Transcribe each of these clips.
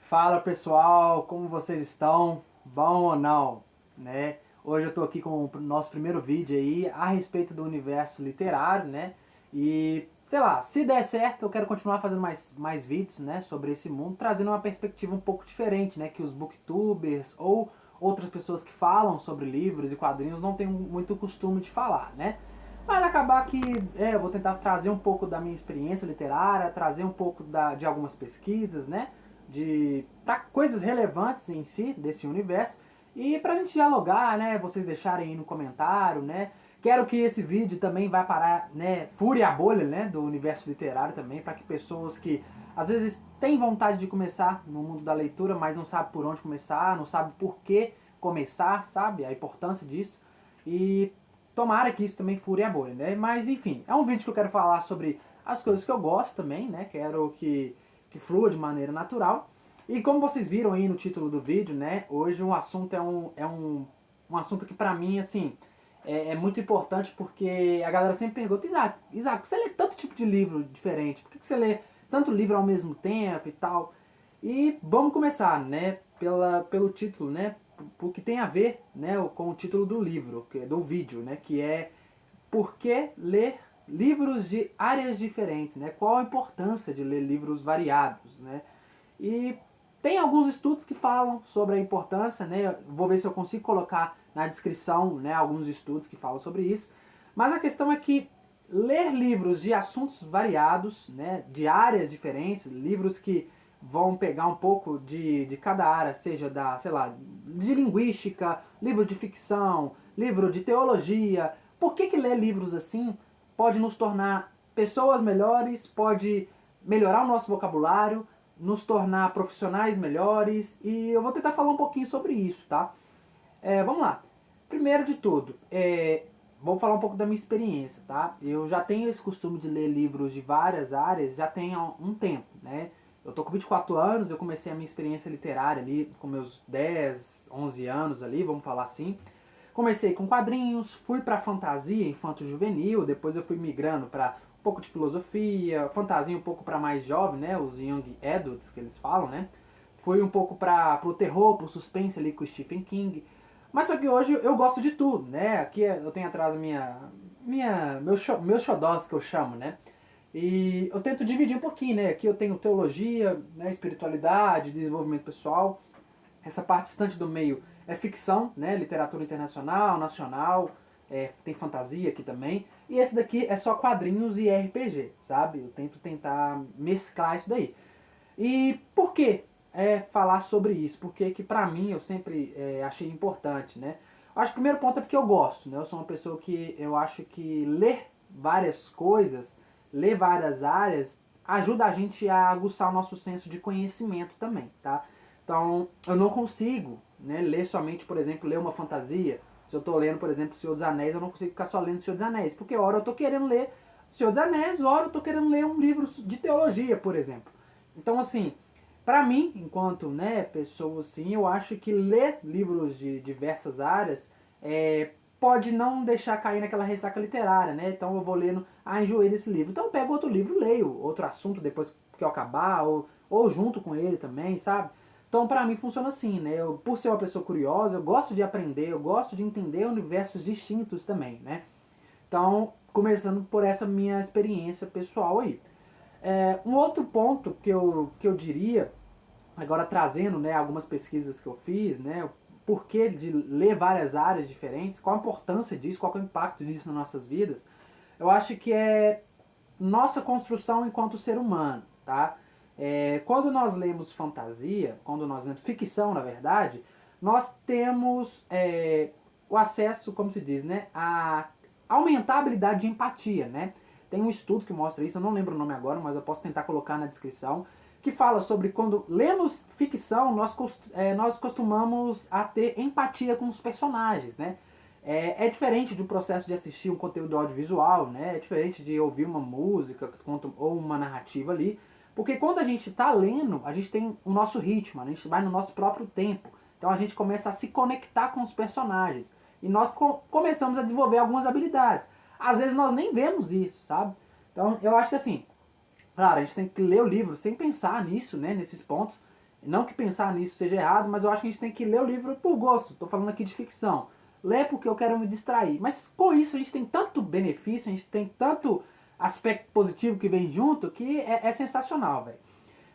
Fala pessoal, como vocês estão? Bom ou não? Né? Hoje eu estou aqui com o nosso primeiro vídeo aí a respeito do universo literário, né? E sei lá, se der certo, eu quero continuar fazendo mais vídeos, né, sobre esse mundo, trazendo uma perspectiva um pouco diferente, né, que os booktubers ou outras pessoas que falam sobre livros e quadrinhos não têm muito costume de falar, né? Mas acabar que eu vou tentar trazer um pouco da minha experiência literária, trazer um pouco de algumas pesquisas, né? Pra coisas relevantes em si desse universo e pra gente dialogar, né? Vocês deixarem aí no comentário, né? Quero que esse vídeo também vá parar, né? Fure a bolha, né? Do universo literário também, para que pessoas que às vezes têm vontade de começar no mundo da leitura, mas não sabe por onde começar, não sabe por que começar, sabe? A importância disso. E tomara que isso também fure a bolha, né? Mas enfim, é um vídeo que eu quero falar sobre as coisas que eu gosto também, né? Quero que flua de maneira natural. E como vocês viram aí no título do vídeo, né? Hoje o assunto um assunto que pra mim, assim, é muito importante porque a galera sempre pergunta, Isaac, você lê tanto tipo de livro diferente? Por que você lê tanto livro ao mesmo tempo e tal? E vamos começar, né? Pelo título, né? Porque tem a ver, né, com o título do livro, do vídeo, né? Que é Por que ler livros de áreas diferentes, né? Qual a importância de ler livros variados, né? E tem alguns estudos que falam sobre a importância, né? Vou ver se eu consigo colocar na descrição, né, alguns estudos que falam sobre isso. Mas a questão é que ler livros de assuntos variados, né, de áreas diferentes, livros que vão pegar um pouco de cada área, seja da, sei lá, de linguística, livro de ficção, livro de teologia. Por que ler livros assim pode nos tornar pessoas melhores, pode melhorar o nosso vocabulário, nos tornar profissionais melhores, e eu vou tentar falar um pouquinho sobre isso, tá? Vamos lá. Primeiro de tudo, vou falar um pouco da minha experiência, tá? Eu já tenho esse costume de ler livros de várias áreas, já tem há um tempo, né? Eu tô com 24 anos, eu comecei a minha experiência literária ali com meus 10, 11 anos ali, vamos falar assim. Comecei com quadrinhos, fui pra fantasia infanto-juvenil, depois eu fui migrando pra um pouco de filosofia, fantasia um pouco pra mais jovem, né? Os young adults que eles falam, né? Fui um pouco pro terror, pro suspense ali com o Stephen King. Mas só que hoje eu gosto de tudo, né? Aqui eu tenho atrás meus xodós que eu chamo, né? E eu tento dividir um pouquinho, né? Aqui eu tenho teologia, né? Espiritualidade, desenvolvimento pessoal. Essa parte distante do meio é ficção, né? Literatura internacional, nacional, tem fantasia aqui também. E esse daqui é só quadrinhos e RPG, sabe? Eu tento tentar mesclar isso daí. E por que falar sobre isso? Porque que pra mim eu sempre achei importante, né? Acho que o primeiro ponto é porque eu gosto, né? Eu sou uma pessoa que eu acho que ler várias coisas, ler várias áreas, ajuda a gente a aguçar o nosso senso de conhecimento também, tá? Então, eu não consigo, né, ler somente, por exemplo, ler uma fantasia. Se eu tô lendo, por exemplo, Senhor dos Anéis, eu não consigo ficar só lendo Senhor dos Anéis, porque hora eu tô querendo ler Senhor dos Anéis, hora eu tô querendo ler um livro de teologia, por exemplo. Então, assim, para mim, enquanto, né, pessoa assim, eu acho que ler livros de diversas áreas pode não deixar cair naquela ressaca literária, né? Então eu vou lendo, enjoei desse livro. Então eu pego outro livro, leio outro assunto depois que eu acabar, ou junto com ele também, sabe? Então pra mim funciona assim, né? Eu, por ser uma pessoa curiosa, eu gosto de aprender, eu gosto de entender universos distintos também, né? Então, começando por essa minha experiência pessoal aí. Um outro ponto que eu diria, agora trazendo, né, algumas pesquisas que eu fiz, né, o porquê de ler várias áreas diferentes, qual a importância disso, qual é o impacto disso nas nossas vidas, eu acho que é nossa construção enquanto ser humano, tá? Quando nós lemos fantasia, quando nós lemos ficção, na verdade, nós temos o acesso, como se diz, né, a aumentar a habilidade de empatia, né? Tem um estudo que mostra isso, eu não lembro o nome agora, mas eu posso tentar colocar na descrição, que fala sobre quando lemos ficção, nós costumamos a ter empatia com os personagens, né? É diferente do processo de assistir um conteúdo audiovisual, né? É diferente de ouvir uma música ou uma narrativa ali, porque quando a gente está lendo, a gente tem o nosso ritmo, a gente vai no nosso próprio tempo. Então a gente começa a se conectar com os personagens. E nós começamos a desenvolver algumas habilidades. Às vezes nós nem vemos isso, sabe? Então eu acho que assim, claro, a gente tem que ler o livro sem pensar nisso, né? Nesses pontos. Não que pensar nisso seja errado, mas eu acho que a gente tem que ler o livro por gosto. Estou falando aqui de ficção. Ler porque eu quero me distrair. Mas com isso a gente tem tanto benefício, a gente tem tanto aspecto positivo que vem junto que é sensacional, velho.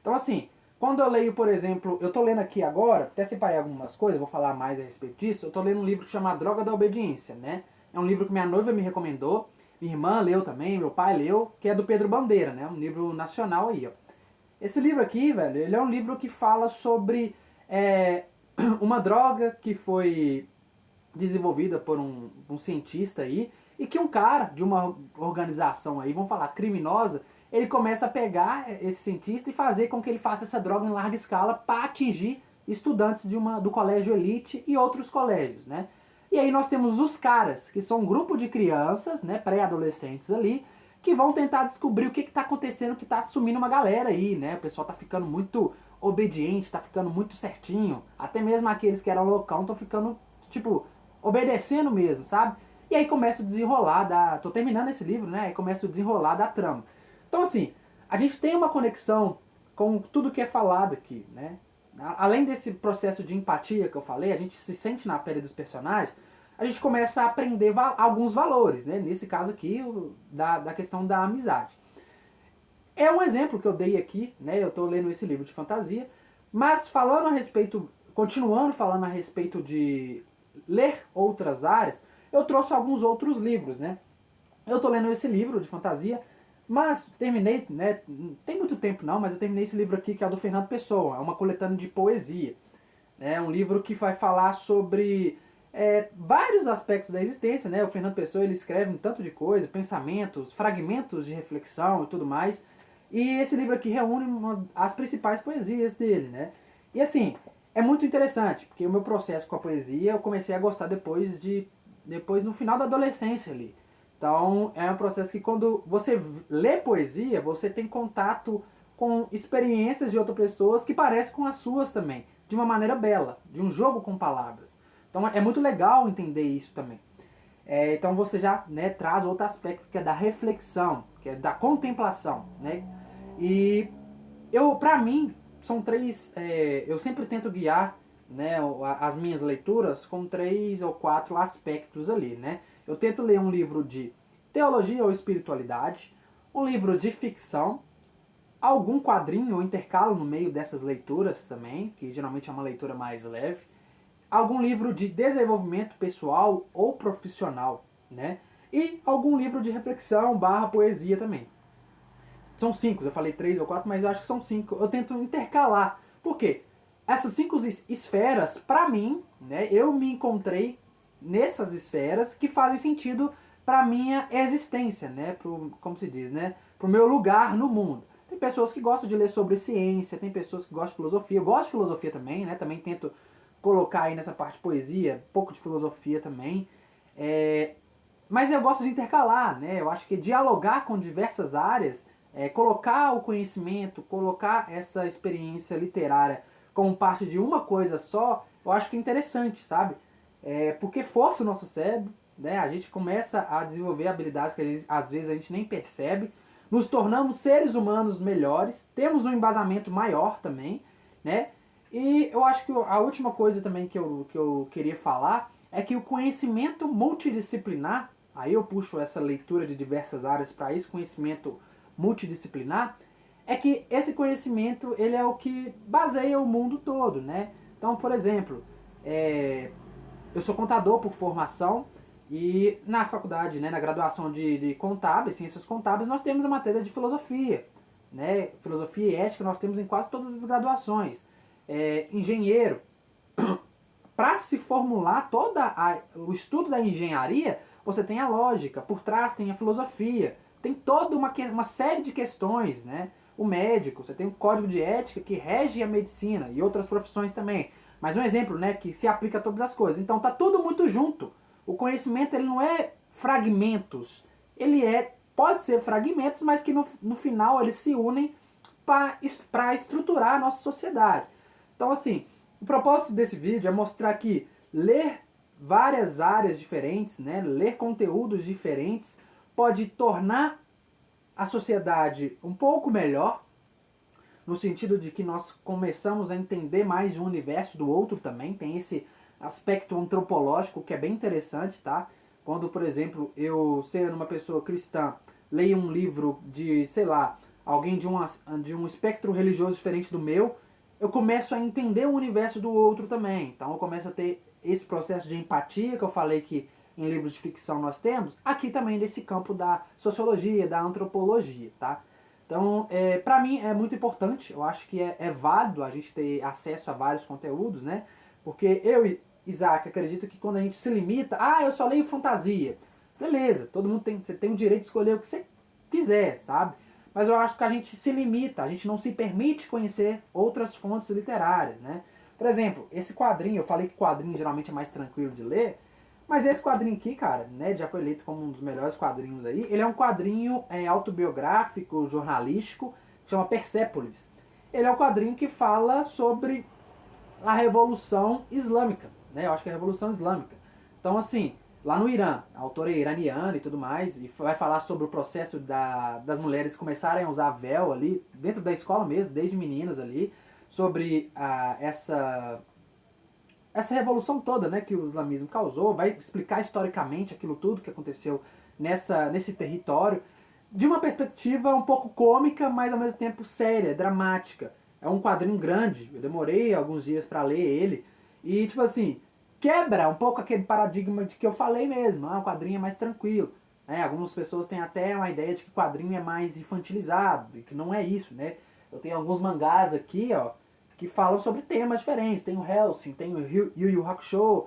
Então assim, quando eu leio, por exemplo, eu tô lendo aqui agora, até separei algumas coisas, vou falar mais a respeito disso, eu tô lendo um livro que chama A Droga da Obediência, né? É um livro que minha noiva me recomendou, minha irmã leu também, meu pai leu, que é do Pedro Bandeira, né? Um livro nacional aí, ó. Esse livro aqui, velho, ele é um livro que fala sobre uma droga que foi desenvolvida por um cientista aí, e que um cara de uma organização aí, vamos falar, criminosa, ele começa a pegar esse cientista e fazer com que ele faça essa droga em larga escala para atingir estudantes do colégio elite e outros colégios, né? E aí nós temos os caras, que são um grupo de crianças, né, pré-adolescentes ali, que vão tentar descobrir o que está acontecendo, que está sumindo uma galera aí, né? O pessoal tá ficando muito obediente, tá ficando muito certinho. Até mesmo aqueles que eram loucão estão ficando, tipo, obedecendo mesmo, sabe? E aí começa o desenrolar tô terminando esse livro, né? Aí começa o desenrolar da trama. Então assim, a gente tem uma conexão com tudo que é falado aqui, né? Além desse processo de empatia que eu falei, a gente se sente na pele dos personagens, a gente começa a aprender alguns valores, né? Nesse caso aqui, da questão da amizade. É um exemplo que eu dei aqui, né? Eu estou lendo esse livro de fantasia, mas falando a respeito, continuando falando a respeito de ler outras áreas, eu trouxe alguns outros livros, né? Eu estou lendo esse livro de fantasia, mas terminei, né? Não tem muito tempo não, mas eu terminei esse livro aqui que é o do Fernando Pessoa, é uma coletânea de poesia. É um livro que vai falar sobre vários aspectos da existência, né? O Fernando Pessoa ele escreve um tanto de coisa, pensamentos, fragmentos de reflexão e tudo mais. E esse livro aqui reúne as principais poesias dele, né? E assim, é muito interessante, porque o meu processo com a poesia eu comecei a gostar depois no final da adolescência ali. Então é um processo que quando você lê poesia, você tem contato com experiências de outras pessoas que parecem com as suas também, de uma maneira bela, de um jogo com palavras. Então é muito legal entender isso também. Então você já, né, traz outro aspecto que é da reflexão, que é da contemplação, né? E pra mim, são três, eu sempre tento guiar, né, as minhas leituras com 3 ou 4 aspectos ali, né? Eu tento ler um livro de teologia ou espiritualidade, um livro de ficção, algum quadrinho ou intercalo no meio dessas leituras também, que geralmente é uma leitura mais leve, algum livro de desenvolvimento pessoal ou profissional, né? E algum livro de reflexão / poesia também. São 5, eu falei 3 ou 4, mas eu acho que são 5. Eu tento intercalar. Por quê? Essas 5 esferas, pra mim, né, eu me encontrei nessas esferas que fazem sentido pra minha existência, né? Como se diz, né? Pro meu lugar no mundo. Tem pessoas que gostam de ler sobre ciência, tem pessoas que gostam de filosofia. Eu gosto de filosofia também, né? Também tento colocar aí nessa parte de poesia, um pouco de filosofia também. Mas eu gosto de intercalar, né? Eu acho que dialogar com diversas áreas, colocar o conhecimento, colocar essa experiência literária como parte de uma coisa só, eu acho que é interessante, sabe? Porque força o nosso cérebro, né? A gente começa a desenvolver habilidades que às vezes a gente nem percebe, nos tornamos seres humanos melhores, temos um embasamento maior também, né? E eu acho que a última coisa também que eu queria falar é que o conhecimento multidisciplinar, aí eu puxo essa leitura de diversas áreas para esse conhecimento multidisciplinar, é que esse conhecimento ele é o que baseia o mundo todo, né? Então, por exemplo, eu sou contador por formação e na faculdade, né, na graduação de contábeis, ciências contábeis, nós temos a matéria de filosofia, né? Filosofia e ética nós temos em quase todas as graduações. Engenheiro, para se formular o estudo da engenharia, você tem a lógica, por trás tem a filosofia, tem toda uma série de questões, né? O médico, você tem o código de ética que rege a medicina e outras profissões também. Mas um exemplo, né, que se aplica a todas as coisas. Então tá tudo muito junto. O conhecimento ele não é fragmentos, ele pode ser fragmentos, mas que no final eles se unem para estruturar a nossa sociedade. Então assim, o propósito desse vídeo é mostrar que ler várias áreas diferentes, né, ler conteúdos diferentes, pode tornar a sociedade um pouco melhor, no sentido de que nós começamos a entender mais o universo do outro também, tem esse aspecto antropológico que é bem interessante, tá? Quando, por exemplo, eu, sendo uma pessoa cristã, leio um livro de, sei lá, alguém de um espectro religioso diferente do meu, eu começo a entender o universo do outro também. Então eu começo a ter esse processo de empatia que eu falei que em livros de ficção nós temos, aqui também nesse campo da sociologia, da antropologia, tá? Então, pra mim é muito importante, eu acho que é válido a gente ter acesso a vários conteúdos, né? Porque eu e Isaac acredito que quando a gente se limita, eu só leio fantasia. Beleza, todo mundo você tem o direito de escolher o que você quiser, sabe? Mas eu acho que a gente se limita, a gente não se permite conhecer outras fontes literárias, né? Por exemplo, esse quadrinho, eu falei que quadrinho geralmente é mais tranquilo de ler, mas esse quadrinho aqui, cara, né, já foi eleito como um dos melhores quadrinhos aí. Ele é um quadrinho autobiográfico, jornalístico, que chama Persépolis. Ele é um quadrinho que fala sobre a Revolução Islâmica, né? Eu acho que é a Revolução Islâmica. Então, assim, lá no Irã, a autora é iraniana e tudo mais, e vai falar sobre o processo das mulheres começarem a usar véu ali, dentro da escola mesmo, desde meninas ali, sobre essa revolução toda, né, que o islamismo causou, vai explicar historicamente aquilo tudo que aconteceu nesse território, de uma perspectiva um pouco cômica, mas ao mesmo tempo séria, dramática. É um quadrinho grande, eu demorei alguns dias para ler ele, e tipo assim, quebra um pouco aquele paradigma de que eu falei mesmo, o quadrinho é mais tranquilo. Algumas pessoas têm até uma ideia de que quadrinho é mais infantilizado, e que não é isso, né? Eu tenho alguns mangás aqui, ó, que falam sobre temas diferentes. Tem o Hellsing, tem o Yu Yu Hakusho,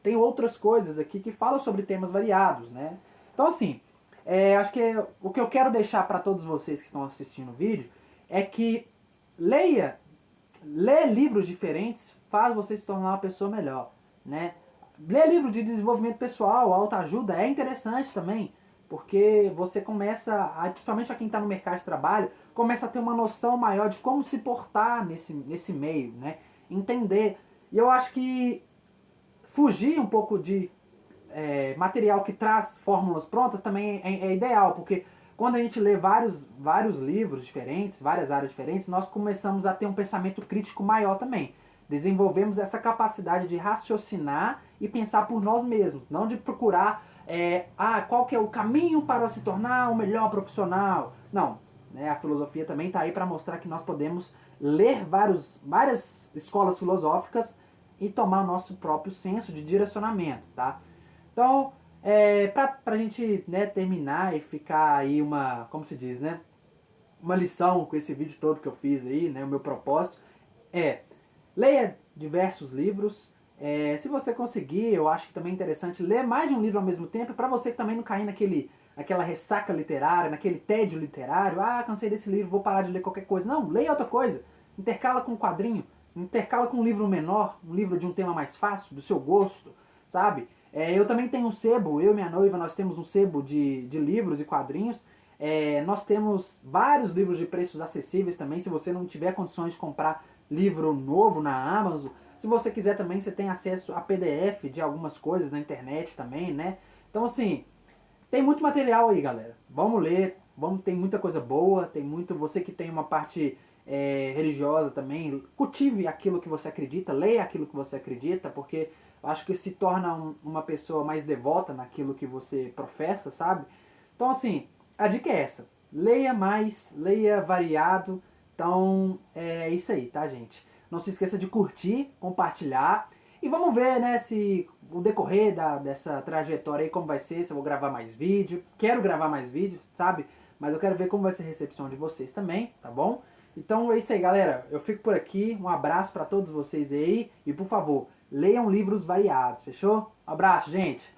tem outras coisas aqui que falam sobre temas variados, né? Então assim, acho que o que eu quero deixar para todos vocês que estão assistindo o vídeo é que ler livros diferentes faz você se tornar uma pessoa melhor, né? Ler livro de desenvolvimento pessoal, autoajuda é interessante também, porque você começa, principalmente a quem está no mercado de trabalho, começa a ter uma noção maior de como se portar nesse meio, né? Entender. E eu acho que fugir um pouco de material que traz fórmulas prontas também é ideal, porque quando a gente lê vários livros diferentes, várias áreas diferentes, nós começamos a ter um pensamento crítico maior também. Desenvolvemos essa capacidade de raciocinar e pensar por nós mesmos, não de procurar qual que é o caminho para se tornar o melhor profissional. Não, né? A filosofia também está aí para mostrar que nós podemos ler várias escolas filosóficas e tomar o nosso próprio senso de direcionamento, tá? Então, pra gente, né, terminar e ficar aí como se diz, né, uma lição com esse vídeo todo que eu fiz aí, né, o meu propósito leia diversos livros. Se você conseguir, eu acho que também é interessante ler mais de um livro ao mesmo tempo, para você também não cair naquela ressaca literária, naquele tédio literário. Cansei desse livro, vou parar de ler qualquer coisa. Não, leia outra coisa. Intercala com um quadrinho, intercala com um livro menor, um livro de um tema mais fácil, do seu gosto, sabe? Eu também tenho um sebo, eu e minha noiva, nós temos um sebo de livros e quadrinhos. Nós temos vários livros de preços acessíveis também, se você não tiver condições de comprar livro novo na Amazon. Se você quiser também, você tem acesso a PDF de algumas coisas na internet também, né? Então assim, tem muito material aí, galera. Vamos ler, tem muita coisa boa, tem muito. Você que tem uma parte religiosa também, cultive aquilo que você acredita, leia aquilo que você acredita, porque eu acho que se torna uma pessoa mais devota naquilo que você professa, sabe? Então assim, a dica é essa. Leia mais, leia variado. Então é isso aí, tá, gente? Não se esqueça de curtir, compartilhar. E vamos ver, né, se o decorrer dessa trajetória aí, como vai ser, se eu vou gravar mais vídeo. Quero gravar mais vídeos, sabe? Mas eu quero ver como vai ser a recepção de vocês também, tá bom? Então é isso aí, galera. Eu fico por aqui. Um abraço pra todos vocês aí. E por favor, leiam livros variados, fechou? Um abraço, gente!